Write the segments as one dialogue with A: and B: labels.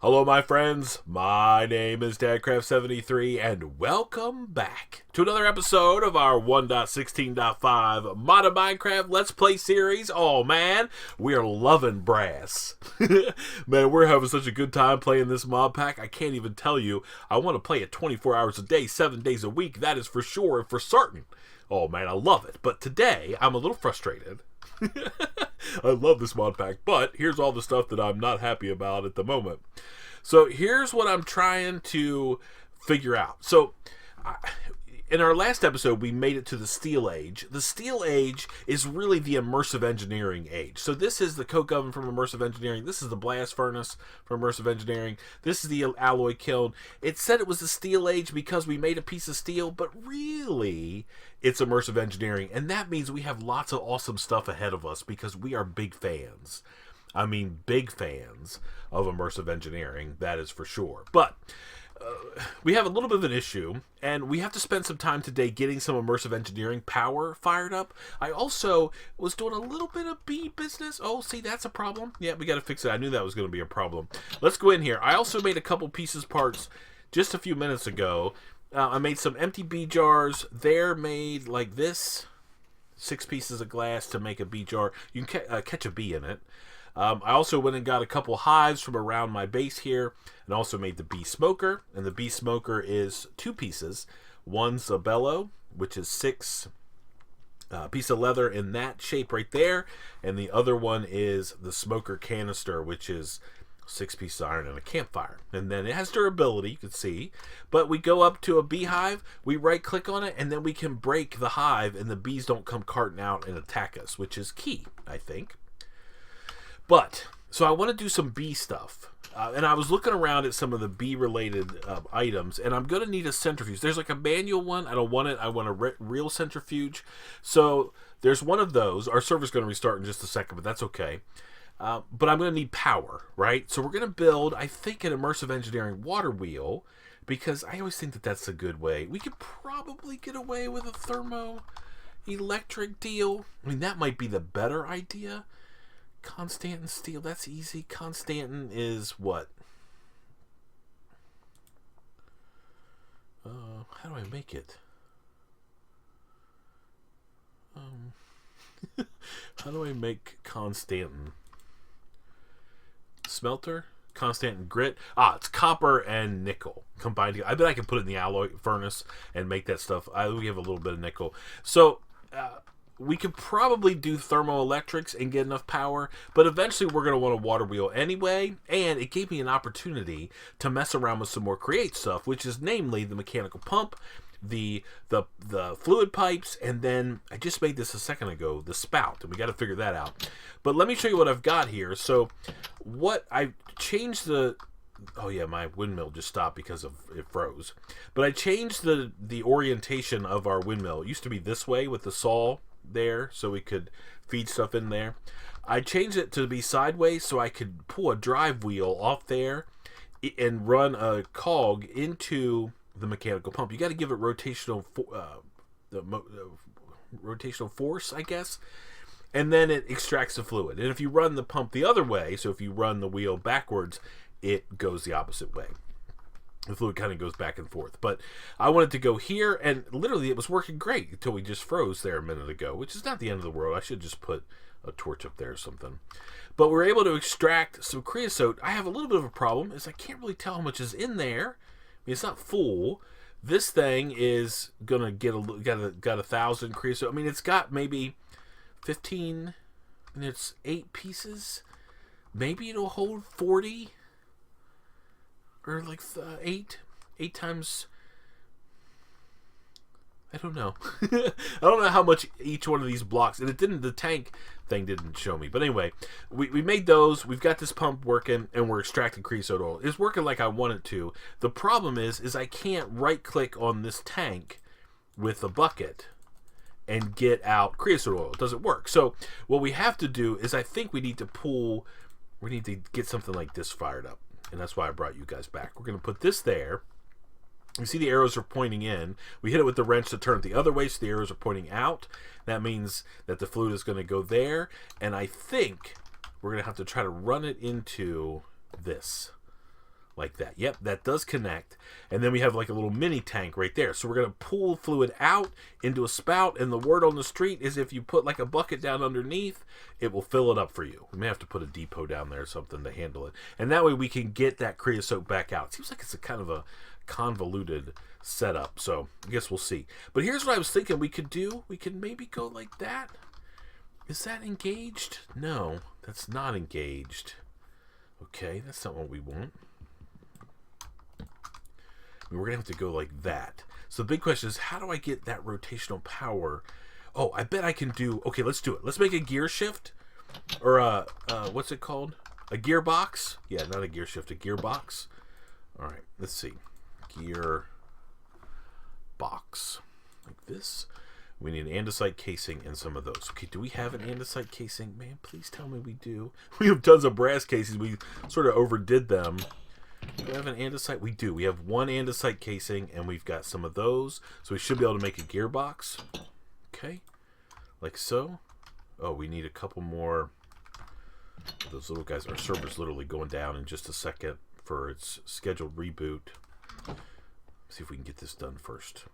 A: Hello, my friends. My name is DadCraft73, and welcome back to another episode of our 1.16.5 Modern Minecraft Let's Play series. Oh, man, we are loving brass. Man, we're having such a good time playing this mod pack. I can't even tell you. I want to play it 24 hours a day, 7 days a week. That is for sure and for certain. Oh, man, I love it. But today, I'm a little frustrated. I love this mod pack, but here's all the stuff that I'm not happy about at the moment. So here's what I'm trying to figure out. So in our last episode, we made it to the Steel Age. The Steel Age is really the Immersive Engineering age. So this is the coke oven from Immersive Engineering. This is the blast furnace from Immersive Engineering. This is the alloy kiln. It said it was the Steel Age because we made a piece of steel, but really it's Immersive Engineering. And that means we have lots of awesome stuff ahead of us because we are big fans. I mean, big fans of Immersive Engineering, that is for sure. But we have a little bit of an issue, and we have to spend some time today getting some Immersive Engineering power fired up. I also was doing a little bit of bee business. Oh, see, that's a problem. Yeah, we got to fix it. I knew that was going to be a problem. Let's go in here. I also made a couple pieces parts just a few minutes ago. I made some empty bee jars. They're made like this. 6 pieces of glass to make a bee jar. You can catch a bee in it. I also went and got a couple hives from around my base here and also made the bee smoker. And the bee smoker is 2 pieces. One's a bellow, which is 6 piece of leather in that shape right there. And the other one is the smoker canister, which is 6 pieces of iron and a campfire. And then it has durability, you can see. But we go up to a beehive, we right click on it, and then we can break the hive and the bees don't come carting out and attack us, which is key, I think. But, so I want to do some bee stuff. And I was looking around at some of the bee-related items, and I'm going to need a centrifuge. There's like a manual one. I don't want it. I want a real centrifuge. So there's one of those. Our server's going to restart in just a second, but that's okay. But I'm going to need power, right? So we're going to build, I think, an Immersive Engineering water wheel, because I always think that that's a good way. We could probably get away with a thermo-electric deal. I mean, that might be the better idea. Constantin steel, that's easy. Constantin is what? How do I make it? How do I make Constantin? Smelter? Constantin grit? It's copper and nickel combined together. I bet I can put it in the alloy furnace and make that stuff. We have a little bit of nickel. So, we could probably do thermoelectrics and get enough power, but eventually we're going to want a water wheel anyway, and it gave me an opportunity to mess around with some more create stuff, which is namely the mechanical pump, the fluid pipes, and then I just made this a second ago, the spout, and we got to figure that out. But let me show you what I've got here. So what I changed oh yeah, my windmill just stopped because of it froze. But I changed the orientation of our windmill. It used to be this way with the saw there, so we could feed stuff in there. I changed it to be sideways so I could pull a drive wheel off there and run a cog into the mechanical pump. You got to give it rotational rotational force, I guess, and then it extracts the fluid. And if you run the pump the other way, so if you run the wheel backwards, it goes the opposite way. The fluid kind of goes back and forth. But I wanted to go here, and literally it was working great until we just froze there a minute ago, which is not the end of the world. I should just put a torch up there or something. But we're able to extract some creosote. I have a little bit of a problem, is I can't really tell how much is in there. I mean, it's not full. This thing is going to get got 1,000 creosote. I mean, it's got maybe 15, and it's 8 pieces. Maybe it'll hold 40. Or like 8 times, I don't know. I don't know how much each one of these blocks, and the tank thing didn't show me. But anyway, we made those. We've got this pump working, and we're extracting creosote oil. It's working like I want it to. The problem is I can't right click on this tank with a bucket and get out creosote oil. It doesn't work. So what we have to do is I think we need to get something like this fired up. And that's why I brought you guys back. We're going to put this there. You see the arrows are pointing in. We hit it with the wrench to turn it the other way, so the arrows are pointing out. That means that the fluid is going to go there. And I think we're going to have to try to run it into this. like that. Yep, that does connect. And then we have like a little mini tank right there. So we're going to pull fluid out into a spout, and the word on the street is if you put like a bucket down underneath, it will fill it up for you. We may have to put a depot down there or something to handle it. And that way we can get that creosote back out. It seems like it's a kind of a convoluted setup, so I guess we'll see. But here's what I was thinking we could do. We could maybe go like that. Is that engaged? No, that's not engaged. Okay, that's not what we want. I mean, we're going to have to go like that. So the big question is, how do I get that rotational power? Oh, I bet I can do... Okay, let's do it. Let's make a gear shift. Or, what's it called? A gearbox? Yeah, not a gear shift, a gearbox. All right, let's see. Gear box. Like this. We need an andesite casing and some of those. Okay, do we have an andesite casing? Man, please tell me we do. We have tons of brass casings. We sort of overdid them. Do we have an andesite? We do. We have one andesite casing, and we've got some of those. So we should be able to make a gearbox. Okay. Like so. Oh, we need a couple more of those little guys. Our server's literally going down in just a second for its scheduled reboot. Let's see if we can get this done first.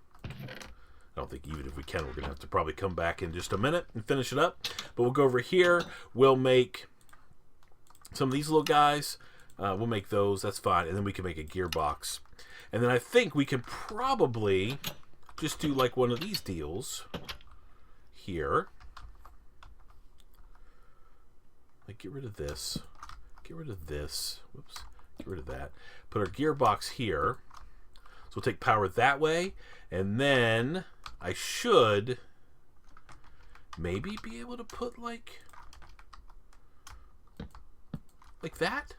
A: I don't think even if we can, we're going to have to probably come back in just a minute and finish it up. But we'll go over here. We'll make some of these little guys. We'll make those. That's fine. And then we can make a gearbox. And then I think we can probably just do like one of these deals here. Like get rid of this. Get rid of this. Whoops. Get rid of that. Put our gearbox here. So we'll take power that way. And then I should maybe be able to put like that.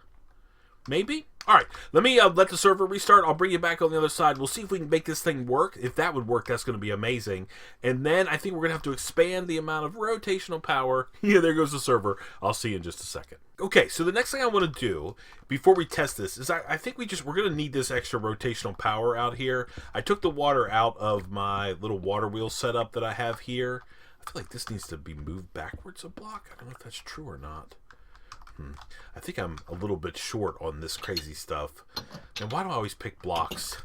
A: Maybe? Alright, let me let the server restart. I'll bring you back on the other side. We'll see if we can make this thing work. If that would work, that's going to be amazing. And then I think we're going to have to expand the amount of rotational power. Yeah, there goes the server. I'll see you in just a second. Okay, so the next thing I want to do before we test this is I think we're going to need this extra rotational power out here. I took the water out of my little water wheel setup that I have here. I feel like this needs to be moved backwards a block. I don't know if that's true or not. I think I'm a little bit short on this crazy stuff. And why do I always pick blocks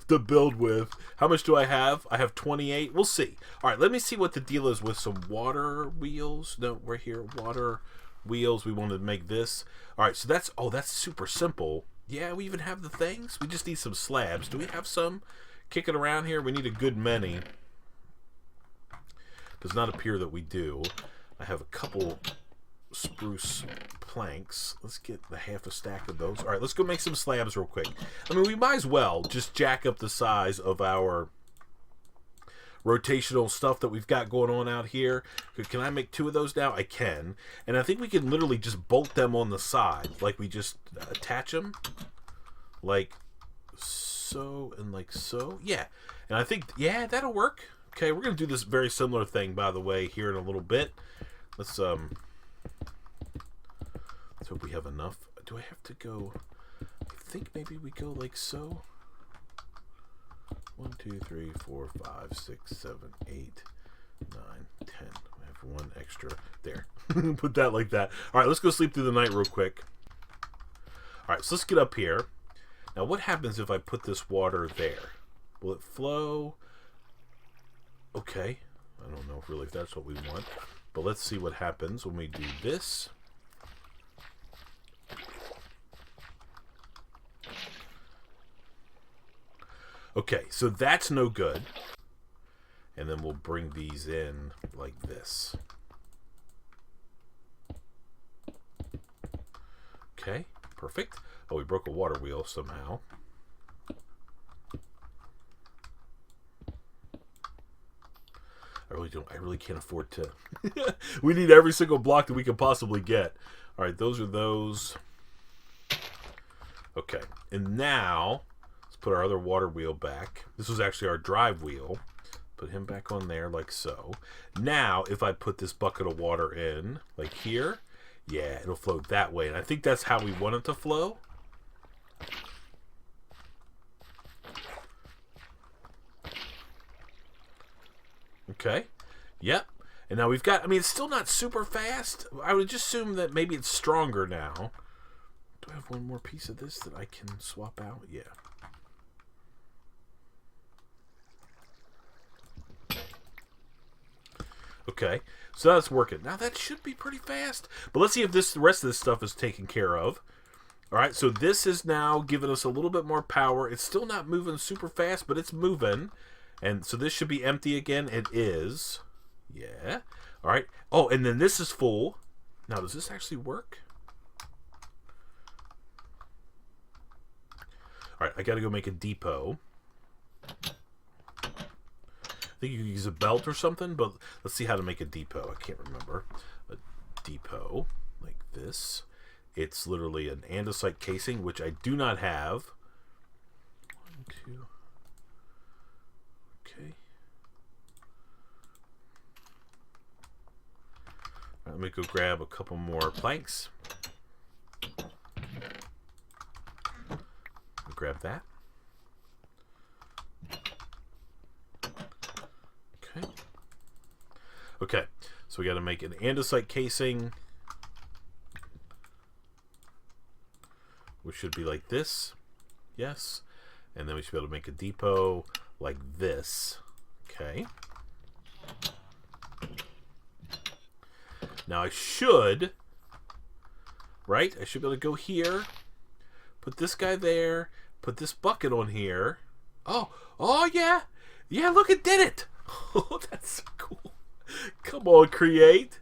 A: to build with? How much do I have? I have 28. We'll see. All right, let me see what the deal is with some water wheels. No, we're here. Water wheels. We wanted to make this. All right, so that's super simple. Yeah, we even have the things. We just need some slabs. Do we have some kicking around here? We need a good many. Does not appear that we do. I have a couple spruce planks. Let's get the half a stack of those. All right, let's go make some slabs real quick. I mean, we might as well just jack up the size of our rotational stuff that we've got going on out here. Can I make 2 of those now? I can. And I think we can literally just bolt them on the side. Like we just attach them. Like so and like so. Yeah. And I think, yeah, that'll work. Okay, we're going to do this very similar thing, by the way, here in a little bit. Let's hope we have enough. Do I have to go? I think maybe we go like so. 1, 2, 3, 4, 5, 6, 7, 8, 9, 10. I have one extra there. Put that like that. All right, let's go sleep through the night real quick. All right, so let's get up here. Now, what happens if I put this water there? Will it flow? Okay. I don't know really if that's what we want. But let's see what happens when we do this. Okay, so that's no good. And then we'll bring these in like this. Okay, perfect. Oh, we broke a water wheel somehow. I really can't afford to. We need every single block that we can possibly get. All right, those are those. Okay, and now let's put our other water wheel back. This was actually our drive wheel. Put him back on there like so. Now, if I put this bucket of water in, like here, yeah, it'll flow that way. And I think that's how we want it to flow. Okay. Yep. And now we've got, I mean, it's still not super fast. I would just assume that maybe it's stronger now. Do I have one more piece of this that I can swap out? Yeah. Okay, so that's working. Now that should be pretty fast. But let's see if the rest of this stuff is taken care of. All right, so this is now giving us a little bit more power. It's still not moving super fast, but it's moving. And so this should be empty again. It is. Yeah. All right. Oh, and then this is full. Now, does this actually work? All right, I got to go make a depot. I think you can use a belt or something, but let's see how to make a depot. I can't remember. A depot like this. It's literally an andesite casing, which I do not have. 1, 2. Okay. All right, let me go grab a couple more planks. Grab that. Okay. Okay, so we got to make an andesite casing, which should be like this. Yes. And then we should be able to make a depot like this. Okay. Now I should, right? I should be able to go here, put this guy there, put this bucket on here. Oh yeah. Yeah, look, it did it. Oh, that's so cool. Come on, Create.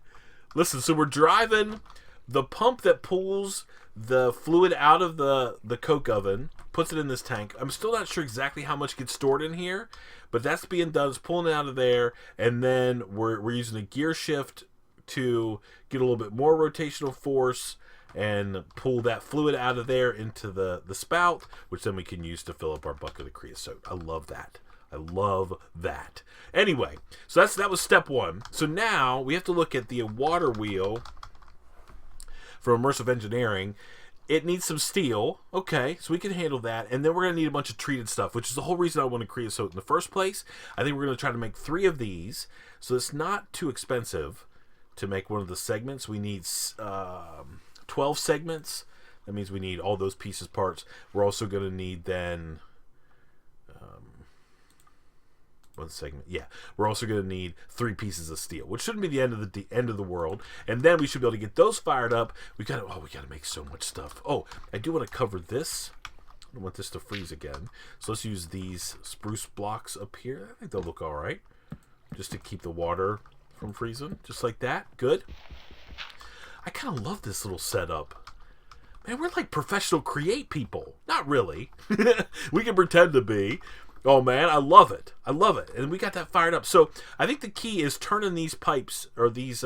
A: Listen, so we're driving the pump that pulls the fluid out of the coke oven, puts it in this tank. I'm still not sure exactly how much gets stored in here, but that's being done. It's pulling it out of there, and then we're using a gear shift to get a little bit more rotational force and pull that fluid out of there into the spout, which then we can use to fill up our bucket of creosote. I love that. I love that. Anyway, so that was step one. So now we have to look at the water wheel for Immersive Engineering. It needs some steel. Okay, so we can handle that. And then we're going to need a bunch of treated stuff, which is the whole reason I wanted creosote in the first place. I think we're going to try to make 3 of these, so it's not too expensive to make one of the segments. We need 12 segments. That means we need all those pieces, parts. We're also going to need then... one segment, yeah. We're also going to need 3 pieces of steel, which shouldn't be the end of the world. And then we should be able to get those fired up. We got to make so much stuff. Oh, I do want to cover this. I don't want this to freeze again. So let's use these spruce blocks up here. I think they'll look all right, just to keep the water from freezing, just like that. Good. I kind of love this little setup. Man, we're like professional Create people. Not really. We can pretend to be. Oh man, I love it. I love it. And we got that fired up. So I think the key is turning these pipes, or these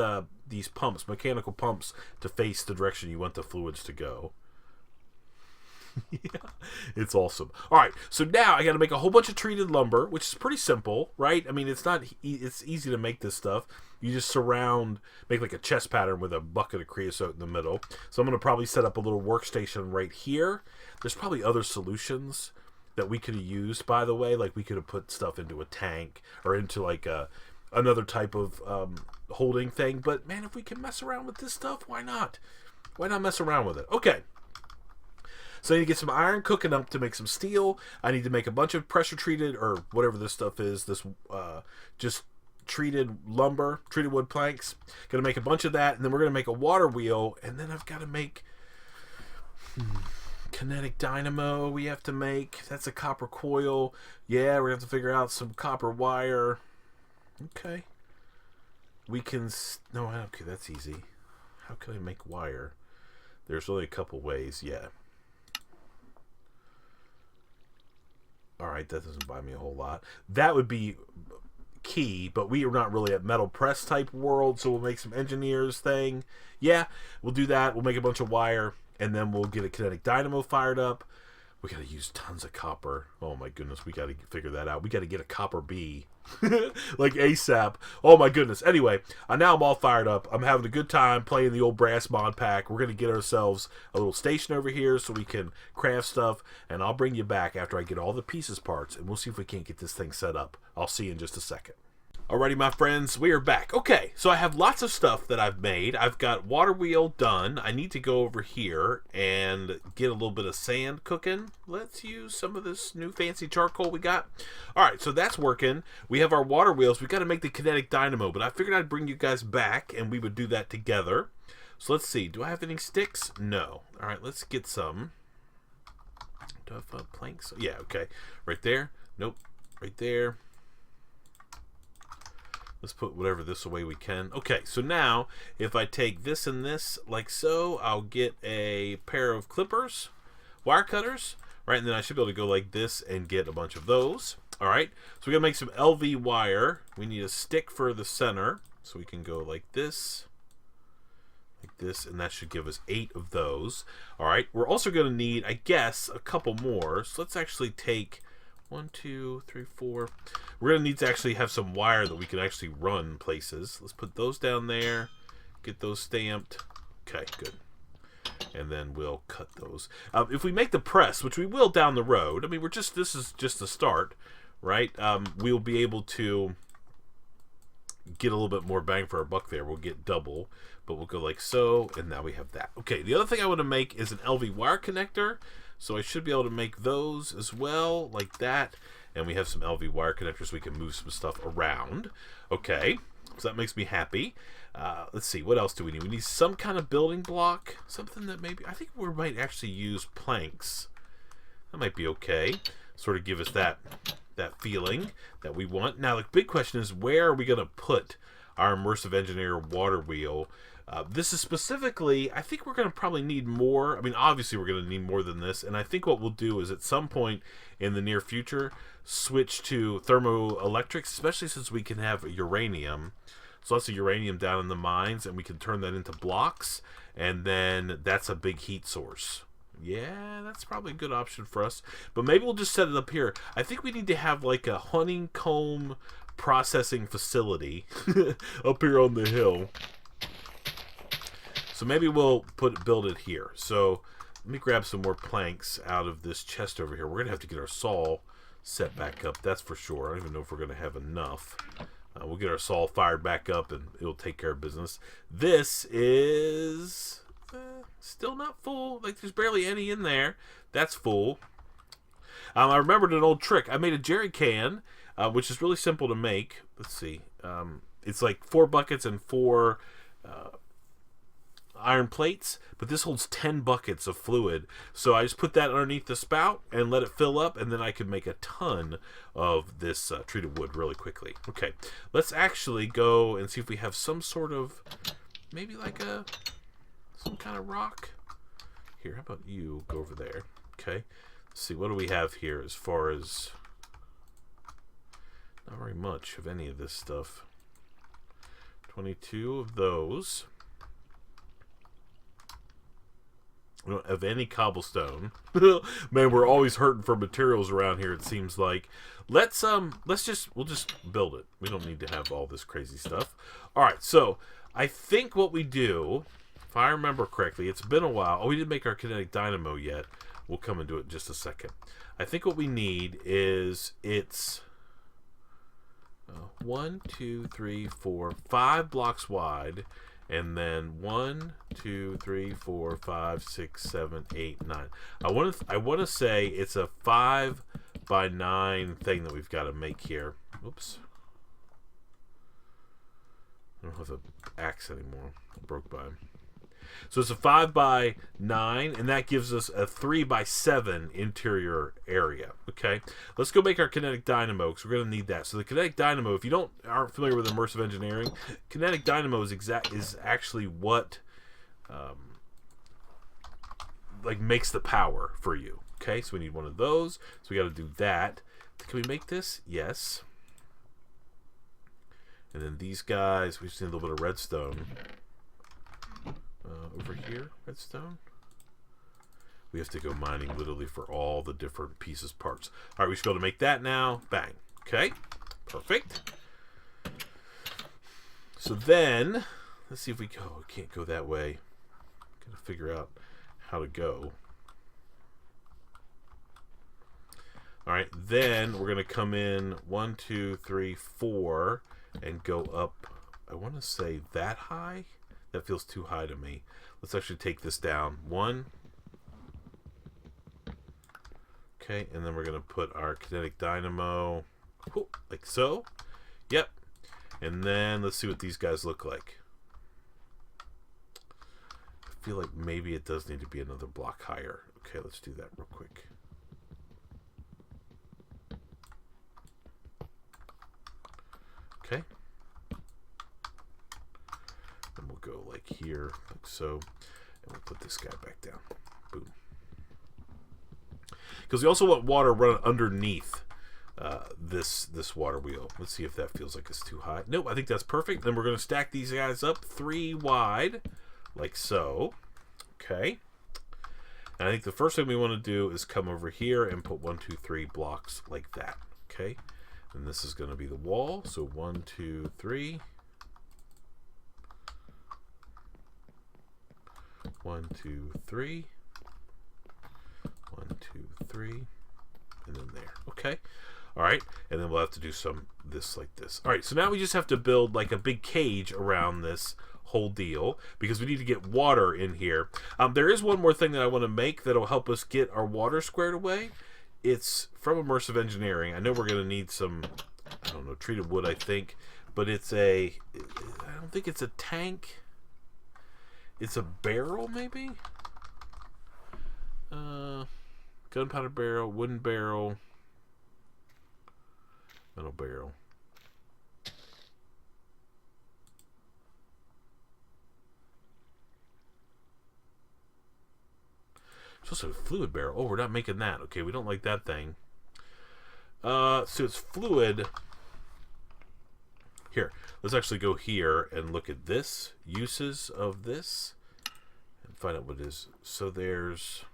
A: pumps, mechanical pumps, to face the direction you want the fluids to go. Yeah, it's awesome. All right, so now I got to make a whole bunch of treated lumber, which is pretty simple, right? I mean, it's easy to make this stuff. You just make like a chest pattern with a bucket of creosote in the middle. So I'm going to probably set up a little workstation right here. There's probably other solutions that we could have used, by the way. Like we could have put stuff into a tank or into like another type of holding thing. But man, if we can mess around with this stuff, why not? Why not mess around with it? Okay. So I need to get some iron cooking up to make some steel. I need to make a bunch of pressure treated, or whatever this stuff is, this just treated lumber, treated wood planks. Gonna make a bunch of that, and then we're gonna make a water wheel, and then I've got to make Kinetic Dynamo we have to make. That's a copper coil. Yeah, we have to figure out some copper wire. Okay. We can... No, okay, that's easy. How can I make wire? There's only a couple ways. Yeah. Alright, that doesn't buy me a whole lot. That would be key, but we are not really a metal press type world, so we'll make some engineers thing. Yeah, we'll do that. We'll make a bunch of wire. And then we'll get a Kinetic Dynamo fired up. We got to use tons of copper. Oh my goodness, we got to figure that out. We got to get a copper bee. Like ASAP. Oh my goodness. Anyway, now I'm all fired up. I'm having a good time playing the old brass mod pack. We're going to get ourselves a little station over here so we can craft stuff. And I'll bring you back after I get all the pieces parts. And we'll see if we can't get this thing set up. I'll see you in just a second. Alrighty, my friends, we are back. Okay, so I have lots of stuff that I've made. I've got water wheel done. I need to go over here and get a little bit of sand cooking. Let's use some of this new fancy charcoal we got. Alright, so that's working. We have our water wheels. We got to make the Kinetic Dynamo, but I figured I'd bring you guys back and we would do that together. So let's see. Do I have any sticks? No. Alright, let's get some. Do I have planks? Yeah, okay. Right there. Nope. Right there. Let's put whatever this away we can. Okay, so now if I take this and this like so, I'll get a pair of clippers, wire cutters, right? And then I should be able to go like this and get a bunch of those. All right, so we're gonna make some LV wire. We need a stick for the center, so we can go like this, and that should give us 8 of those. All right, we're also gonna need, I guess, a couple more. So let's actually take 1, 2, 3, 4. We're going to need to actually have some wire that we can actually run places. Let's put those down there. Get those stamped. Okay, good. And then we'll cut those. If we make the press, which we will down the road, I mean, this is just the start, right? We'll be able to get a little bit more bang for our buck there. We'll get double, but we'll go like so, and now we have that. Okay, the other thing I want to make is an LV wire connector. So I should be able to make those as well, like that. And we have some LV wire connectors. We can move some stuff around. Okay, so that makes me happy. Let's see, what else do we need? We need some kind of building block. Something that maybe, I think we might actually use planks. That might be okay. Sort of give us that feeling that we want. Now, the big question is, where are we going to put our Immersive Engineer water wheel? This is specifically, I think we're going to probably need more. I mean, obviously we're going to need more than this. And I think what we'll do is at some point in the near future, switch to thermoelectrics, especially since we can have uranium. So lots of uranium down in the mines, and we can turn that into blocks. And then that's a big heat source. Yeah, that's probably a good option for us. But maybe we'll just set it up here. I think we need to have like a honeycomb processing facility up here on the hill. So maybe we'll build it here. So let me grab some more planks out of this chest over here. We're going to have to get our saw set back up, that's for sure. I don't even know if we're going to have enough. We'll get our saw fired back up and it'll take care of business. This is still not full. Like, there's barely any in there. That's full. I remembered an old trick. I made a jerry can, which is really simple to make. Let's see. It's like 4 buckets and 4... iron plates, but this holds 10 buckets of fluid. So I just put that underneath the spout and let it fill up, and then I can make a ton of this treated wood really quickly. Okay, let's actually go and see if we have some sort of, maybe like some kind of rock. Here, how about you go over there? Okay, let's see, what do we have here as far as, not very much of any of this stuff. 22 of those. We don't have any cobblestone. Man, we're always hurting for materials around here, it seems like. We'll just build it. We don't need to have all this crazy stuff. Alright, so I think what we do, if I remember correctly, it's been a while. Oh, we didn't make our Kinetic Dynamo yet. We'll come and do it in just a second. I think what we need is, it's 1, 2, 3, 4, 5 blocks wide. And then 1, 2, 3, 4, 5, 6, 7, 8, 9. I want to say it's a 5 by 9 thing that we've got to make here. Oops. I don't have an axe anymore. I broke by him. So it's a 5 by 9, and that gives us a 3 by 7 interior area. Okay, let's go make our Kinetic Dynamo, because we're going to need that. So the Kinetic Dynamo, if you aren't familiar with Immersive Engineering, Kinetic Dynamo is actually what like makes the power for you. Okay, so we need one of those. So we got to do that. Can we make this? Yes. And then these guys, we just need a little bit of redstone. Over here, redstone. We have to go mining literally for all the different pieces, parts. All right, we should be able to make that now. Bang. Okay, perfect. So then, let's see if we go. Oh, we can't go that way. Gotta figure out how to go. All right, then we're gonna come in 1, 2, 3, 4, and go up, I want to say that high. That feels too high to me. Let's actually take this down. 1. Okay, and then we're going to put our Kinetic Dynamo, like so. Yep. And then let's see what these guys look like. I feel like maybe it does need to be another block higher. Okay, let's do that real quick. Okay. And we'll go like here, like so. And we'll put this guy back down. Boom. Because we also want water running underneath this water wheel. Let's see if that feels like it's too high. Nope, I think that's perfect. Then we're going to stack these guys up 3 wide, like so. Okay. And I think the first thing we want to do is come over here and put 1, 2, 3 blocks like that. Okay. And this is going to be the wall. So 1, 2, 3. 1, 2, 3. 1, 2, 3, and then there. Okay. All right. And then we'll have to do this like this. All right. So now we just have to build like a big cage around this whole deal because we need to get water in here. There is one more thing that I want to make that'll help us get our water squared away. It's from Immersive Engineering. I know we're going to need some, I don't know, treated wood, I think, but I don't think it's a tank. It's a barrel, maybe? Gunpowder barrel, wooden barrel, metal barrel. It's also a fluid barrel. Oh, we're not making that. Okay, we don't like that thing. So it's fluid. Here, let's actually go here and look at this, uses of this, and find out what it is. So there's...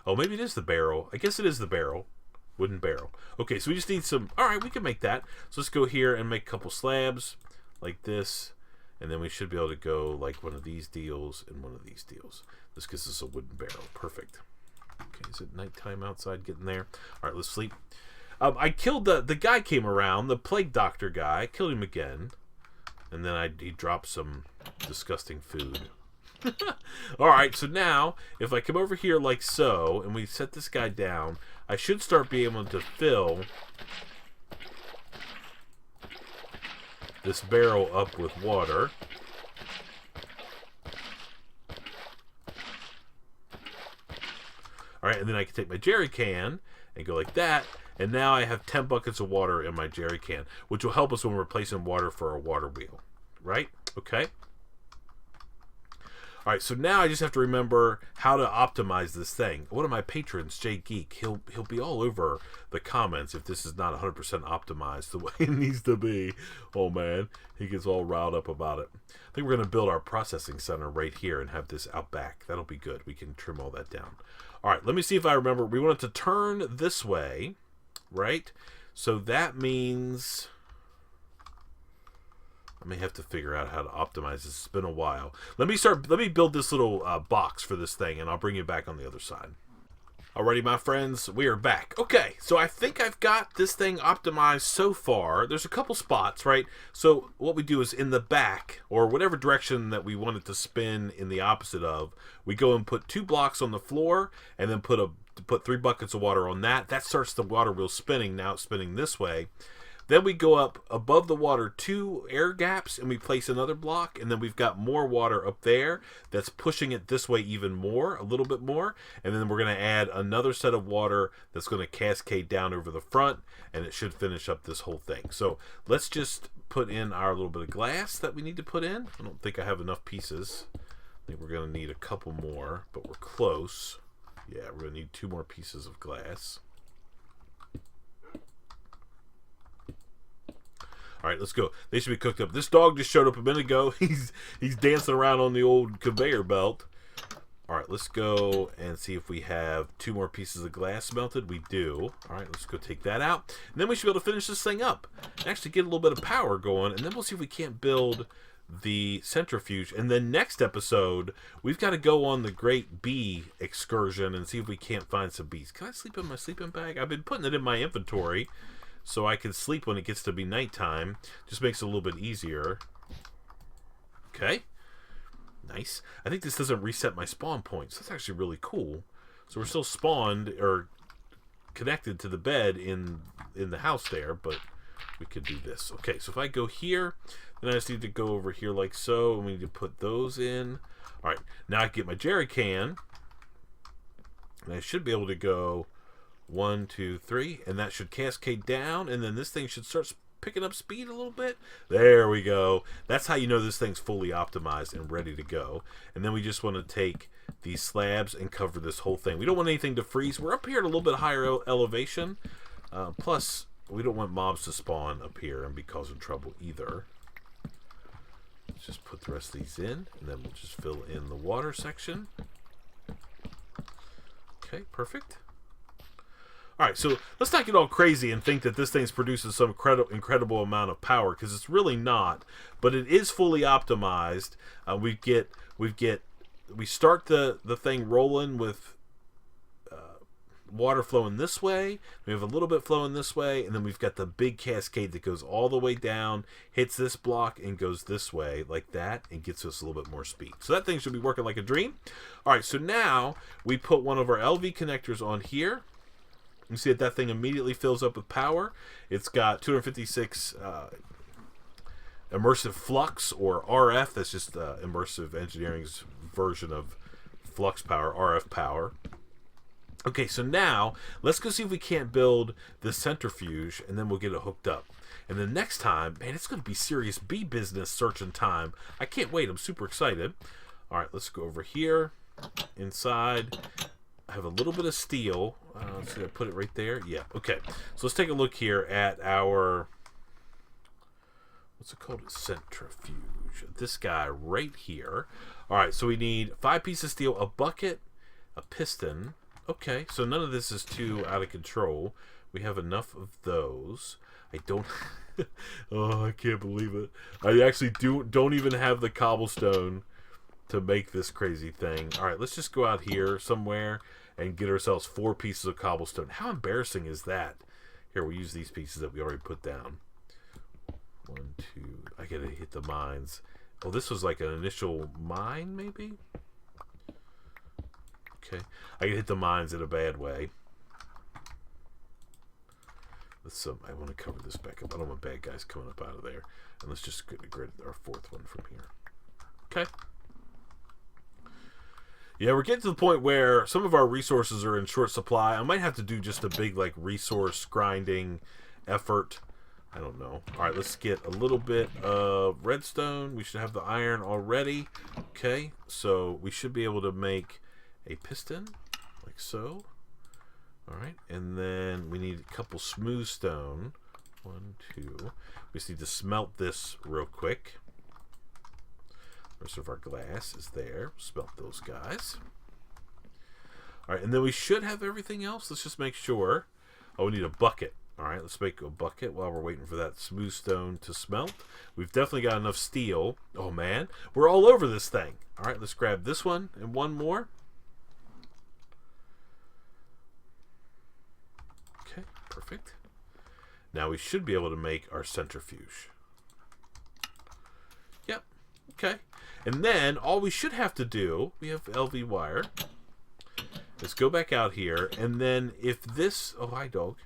A: Oh, maybe it is the barrel. I guess it is the barrel. Wooden barrel. Okay, so we just need some... Alright, we can make that. So let's go here and make a couple slabs like this. And then we should be able to go like one of these deals and one of these deals. This gives us a wooden barrel. Perfect. Okay, is it nighttime outside getting there? Alright, let's sleep. I killed the guy came around. The plague doctor guy. I killed him again. And then he dropped some disgusting food. Alright, so now, if I come over here like so, and we set this guy down, I should start being able to fill this barrel up with water. Alright, and then I can take my jerry can and go like that, and now I have 10 buckets of water in my jerry can, which will help us when we're replacing water for our water wheel. Right? Okay? Alright, so now I just have to remember how to optimize this thing. One of my patrons, Jay Geek, he'll be all over the comments if this is not 100% optimized the way it needs to be. Oh man, he gets all riled up about it. I think we're going to build our processing center right here and have this out back. That'll be good. We can trim all that down. Alright, let me see if I remember. We want it to turn this way, right? So that means... I may have to figure out how to optimize this. It's been a while. Let me build this little box for this thing, and I'll bring you back on the other side. Alrighty, my friends, we are back. Okay, so I think I've got this thing optimized so far. There's a couple spots, right? So what we do is in the back, or whatever direction that we want it to spin in the opposite of, we go and put 2 blocks on the floor, and then put 3 buckets of water on that. That starts the water wheel spinning. Now it's spinning this way. Then we go up above the water 2 air gaps and we place another block, and then we've got more water up there that's pushing it this way even more, a little bit more, and then we're going to add another set of water that's going to cascade down over the front, and it should finish up this whole thing. So let's just put in our little bit of glass that we need to put in. I don't think I have enough pieces. I think we're going to need a couple more, but we're close. Yeah, we're going to need 2 more pieces of glass. Alright, let's go. They should be cooked up. This dog just showed up a minute ago. He's dancing around on the old conveyor belt. Alright, let's go and see if we have 2 more pieces of glass melted. We do. Alright, let's go take that out. And then we should be able to finish this thing up. And actually get a little bit of power going. And then we'll see if we can't build the centrifuge. And then next episode, we've got to go on the great bee excursion and see if we can't find some bees. Can I sleep in my sleeping bag? I've been putting it in my inventory. so I can sleep when it gets to be nighttime. Just makes it a little bit easier. Okay. Nice. I think this doesn't reset my spawn points. That's actually really cool. So we're still spawned or connected to the bed in the house there, but we could do this. Okay, so if I go here, then I just need to go over here like so, and we need to put those in. All right, now I can get my jerry can, and I should be able to go 1, 2, 3, and that should cascade down, and then this thing should start picking up speed a little bit. There we go. That's how you know this thing's fully optimized and ready to go. And then we just want to take these slabs and cover this whole thing. We don't want anything to freeze. We're up here at a little bit higher elevation. Plus, we don't want mobs to spawn up here and be causing trouble either. Let's just put the rest of these in, and then we'll just fill in the water section. Okay, perfect. Alright, so let's not get all crazy and think that this thing's producing some incredible amount of power, because it's really not. But it is fully optimized. We start the thing rolling with water flowing this way. We have a little bit flowing this way, and then we've got the big cascade that goes all the way down, hits this block, and goes this way like that, and gets us a little bit more speed. So that thing should be working like a dream. Alright, so now we put one of our LV connectors on here. You see that thing immediately fills up with power. It's got 256 immersive flux, or RF. That's just Immersive Engineering's version of flux power, RF power. Okay, so now let's go see if we can't build the centrifuge, and then we'll get it hooked up. And then next time, man, it's going to be serious bee business searching time. I can't wait. I'm super excited. All right, let's go over here inside. I have a little bit of steel. Let's see, I put it right there. Yeah, okay. So let's take a look here at our, what's it called? A centrifuge. This guy right here. All right, so we need 5 pieces of steel, a bucket, a piston. Okay, so none of this is too out of control. We have enough of those. I don't... oh, I can't believe it. I actually don't even have the cobblestone to make this crazy thing. All right, let's just go out here somewhere and get ourselves 4 pieces of cobblestone. How embarrassing is that? Here, we'll use these pieces that we already put down. 1, 2... I gotta hit the mines. Oh, this was like an initial mine, maybe? Okay. I can hit the mines in a bad way. Let's I want to cover this back up. I don't want bad guys coming up out of there. And let's just get our 4th one from here. Okay. Yeah, we're getting to the point where some of our resources are in short supply. I might have to do just a big, like, resource grinding effort. I don't know. All right, let's get a little bit of redstone. We should have the iron already. Okay, so we should be able to make a piston, like so. All right, and then we need a couple smooth stone. 1, 2. We just need to smelt this real quick. The rest of our glass is there. Smelt those guys. All right, and then we should have everything else. Let's just make sure. Oh, we need a bucket. All right, let's make a bucket while we're waiting for that smooth stone to smelt. We've definitely got enough steel. Oh, man. We're all over this thing. All right, let's grab this one and one more. Okay, perfect. Now we should be able to make our centrifuge. Yep, okay. And then all we should have to do, we have LV wire, is go back out here, and then if this, oh, hi, dog.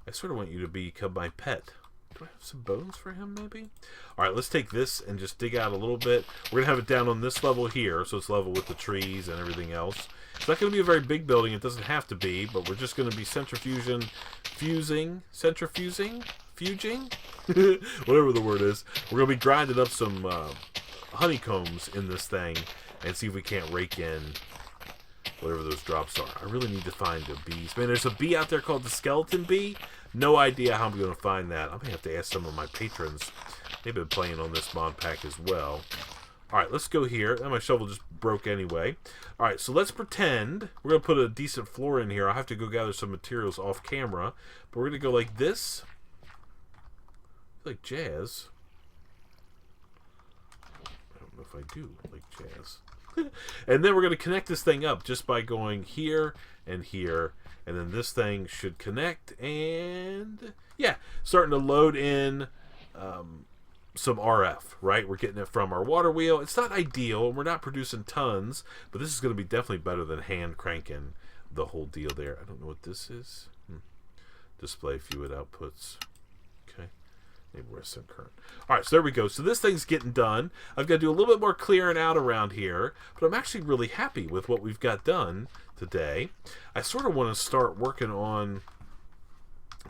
A: I sort of want you to become my pet. Do I have some bones for him, maybe? All right, let's take this and just dig out a little bit. We're going to have it down on this level here, so it's level with the trees and everything else. It's not going to be a very big building. It doesn't have to be, but we're just going to be fuging, whatever the word is. We're going to be grinding up some honeycombs in this thing and see if we can't rake in whatever those drops are. I really need to find the bees. Man, there's a bee out there called the skeleton bee. No idea how I'm going to find that. I'm going to have to ask some of my patrons. They've been playing on this mod pack as well. Alright, let's go here. And my shovel just broke anyway. Alright, so let's pretend we're going to put a decent floor in here. I'll have to go gather some materials off camera. But we're going to go like this. Like jazz. I don't know if I do like jazz. And then we're going to connect this thing up just by going here and here. And then this thing should connect. And yeah, starting to load in some RF, right? We're getting it from our water wheel. It's not ideal, and we're not producing tons, but this is going to be definitely better than hand cranking the whole deal there. I don't know what this is. Display fluid outputs. Okay. Maybe we're some current. All right, so there we go. So this thing's getting done. I've got to do a little bit more clearing out around here, but I'm actually really happy with what we've got done today. I sort of want to start working on...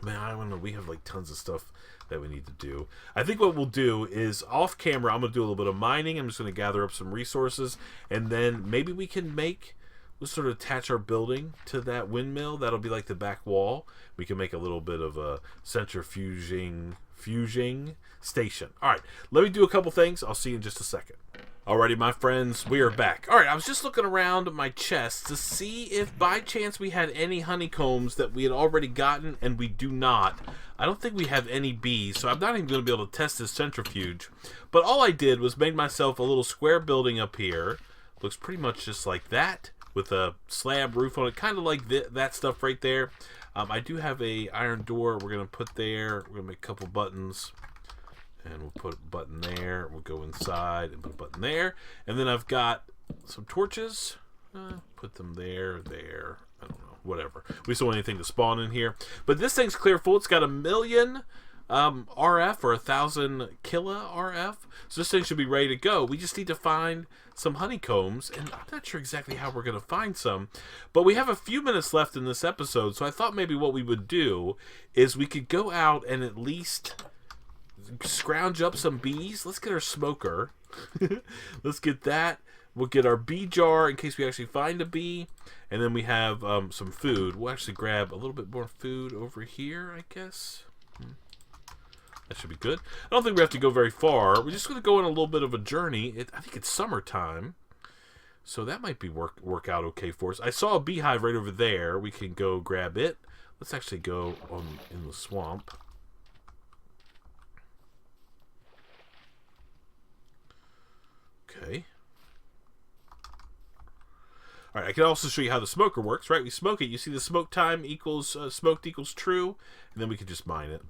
A: Man, I don't know. We have like tons of stuff that we need to do. I think what we'll do is off camera, I'm going to do a little bit of mining. I'm just going to gather up some resources, and then maybe we can we'll sort of attach our building to that windmill. That'll be like the back wall. We can make a little bit of a centrifuging station. All right, let me do a couple things. I'll see you in just a second. Alrighty, my friends, we are back. Alright, I was just looking around my chest to see if by chance we had any honeycombs that we had already gotten, and we do not. I don't think we have any bees, so I'm not even going to be able to test this centrifuge. But all I did was made myself a little square building up here. Looks pretty much just like that, with a slab roof on it, kind of like that stuff right there. I do have a iron door we're going to put there. We're going to make a couple buttons. And we'll put a button there. We'll go inside and put a button there. And then I've got some torches. Put them there. I don't know. Whatever. We just don't want anything to spawn in here. But this thing's clear full. It's got 1,000,000 RF or 1,000 kila RF. So this thing should be ready to go. We just need to find some honeycombs. And I'm not sure exactly how we're going to find some. But we have a few minutes left in this episode. So I thought maybe what we would do is we could go out and at least... scrounge up some bees. Let's get our smoker. Let's get that. We'll get our bee jar in case we actually find a bee. And then we have some food. We'll actually grab a little bit more food over here, I guess. That should be good. I don't think we have to go very far. We're just going to go on a little bit of a journey. I think it's summertime. So that might be work out okay for us. I saw a beehive right over there. We can go grab it. Let's actually go in the swamp. Okay. All right, I can also show you how the smoker works, right? We smoke it. You see the smoke time equals smoked equals true, and then we can just mine it.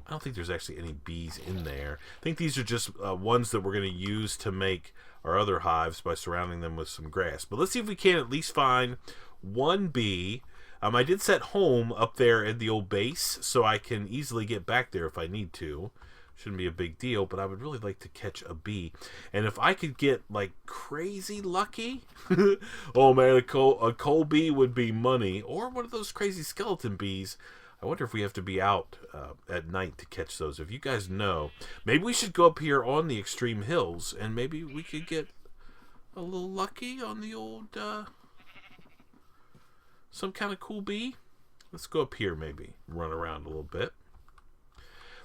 A: I don't think there's actually any bees in there. I think these are just ones that we're going to use to make our other hives by surrounding them with some grass. But let's see if we can at least find one bee. I did set home up there at the old base, so I can easily get back there if I need to. Shouldn't be a big deal, but I would really like to catch a bee. And if I could get, like, crazy lucky, oh man, a coal bee would be money. Or one of those crazy skeleton bees. I wonder if we have to be out at night to catch those. If you guys know, maybe we should go up here on the extreme hills, and maybe we could get a little lucky on the old, some kind of cool bee. Let's go up here maybe, run around a little bit.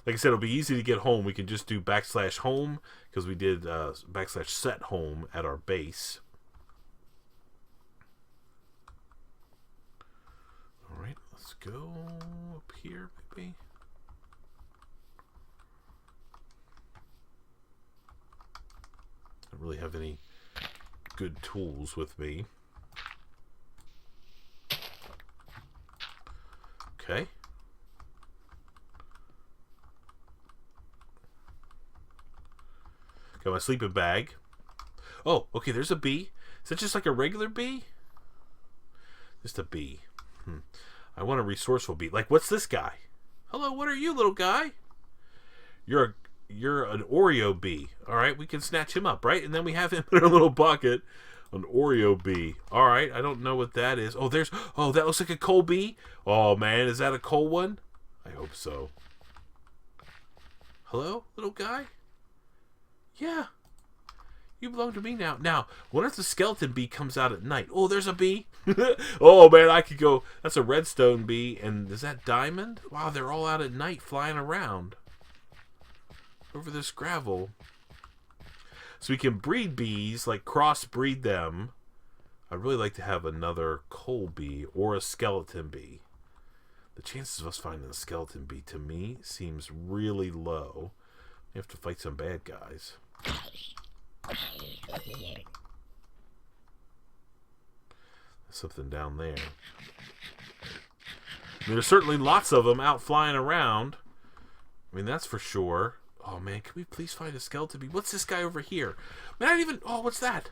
A: Like I said, it'll be easy to get home. We can just do /home because we did /set home at our base. All right, let's go up here maybe. I don't really have any good tools with me. Okay. Got my sleeping bag. Oh, okay, there's a bee. Is that just like a regular bee? Just a bee. I want a resourceful bee. Like, what's this guy? Hello, what are you, little guy? You're an Oreo bee. All right, we can snatch him up, right? And then we have him in our little bucket. An Oreo bee. All right, I don't know what that is. Oh, that looks like a coal bee. Oh, man, is that a coal one? I hope so. Hello, little guy? Yeah. You belong to me now. Now, what if the skeleton bee comes out at night? Oh, there's a bee. Oh, man, I could go. That's a redstone bee. And is that diamond? Wow, they're all out at night flying around over this gravel. So we can breed bees, like crossbreed them. I'd really like to have another coal bee or a skeleton bee. The chances of us finding a skeleton bee, to me, seems really low. We have to fight some bad guys. Something down there. I mean, there's certainly lots of them out flying around. I mean, that's for sure. Oh, man, can we please find a skeleton bee? What's this guy over here? Man, I didn't even... Oh, what's that?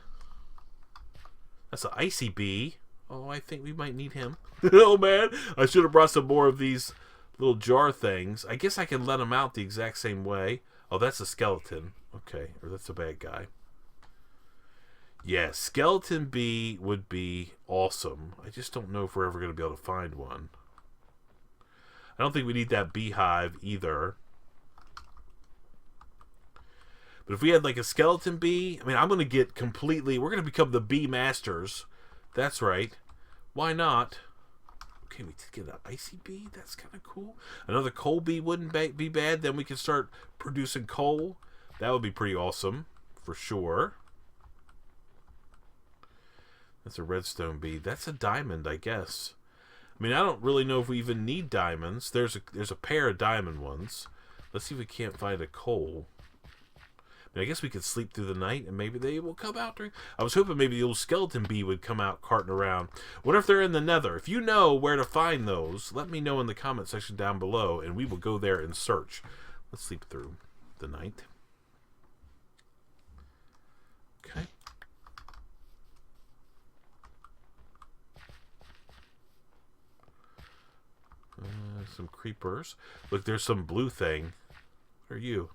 A: That's an icy bee. Oh, I think we might need him. Oh, man, I should have brought some more of these little jar things. I guess I can let them out the exact same way. Oh, that's a skeleton. Okay, or that's a bad guy. Yeah, skeleton bee would be awesome. I just don't know if we're ever going to be able to find one. I don't think we need that beehive either. But if we had like a skeleton bee, I mean, I'm going to get completely... We're going to become the bee masters. That's right. Why not? Okay, we did get an icy bee. That's kind of cool. Another coal bee wouldn't be bad. Then we can start producing coal. That would be pretty awesome, for sure. That's a redstone bee. That's a diamond, I guess. I mean, I don't really know if we even need diamonds. There's a pair of diamond ones. Let's see if we can't find a coal. I mean, I guess we could sleep through the night and maybe they will come out during... I was hoping maybe the old skeleton bee would come out carting around. Wonder if they're in the nether. If you know where to find those, let me know in the comment section down below and we will go there and search. Let's sleep through the night. Okay. Some creepers. Look, there's some blue thing. What are you?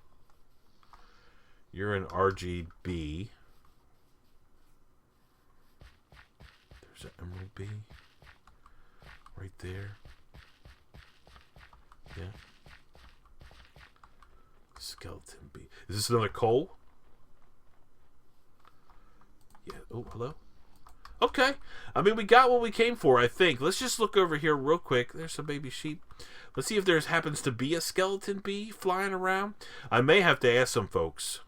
A: You're an RGB. There's an emerald bee. Right there. Yeah. Skeleton bee. Is this another coal? Yeah. Oh, hello? Okay. I mean, we got what we came for, I think. Let's just look over here real quick. There's some baby sheep. Let's see if there happens to be a skeleton bee flying around. I may have to ask some folks.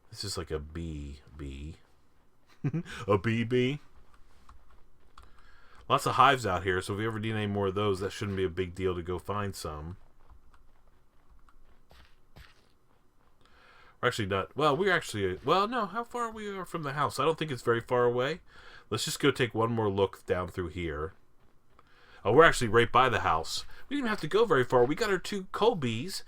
A: This is like a bee. A bee. Lots of hives out here, so if we ever need any more of those, that shouldn't be a big deal to go find some. We're actually not... Well, we're actually... Well, no, how far are we from the house? I don't think it's very far away. Let's just go take one more look down through here. Oh, we're actually right by the house. We didn't even have to go very far. We got our 2 coal bees.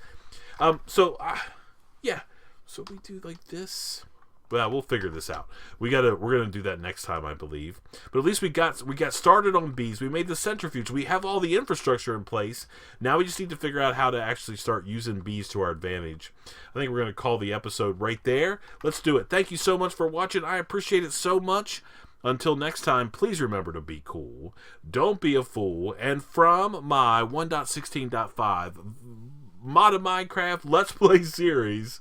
A: Yeah. So we do like this. Well, we'll figure this out. We're gonna do that next time, I believe. But at least we got started on bees. We made the centrifuge. We have all the infrastructure in place. Now we just need to figure out how to actually start using bees to our advantage. I think we're gonna call the episode right there. Let's do it. Thank you so much for watching. I appreciate it so much. Until next time, please remember to be cool. Don't be a fool. And from my 1.16.5 Modded Minecraft Let's Play series.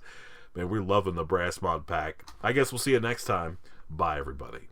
A: Man, we're loving the brass mod pack. I guess we'll see you next time. Bye, everybody.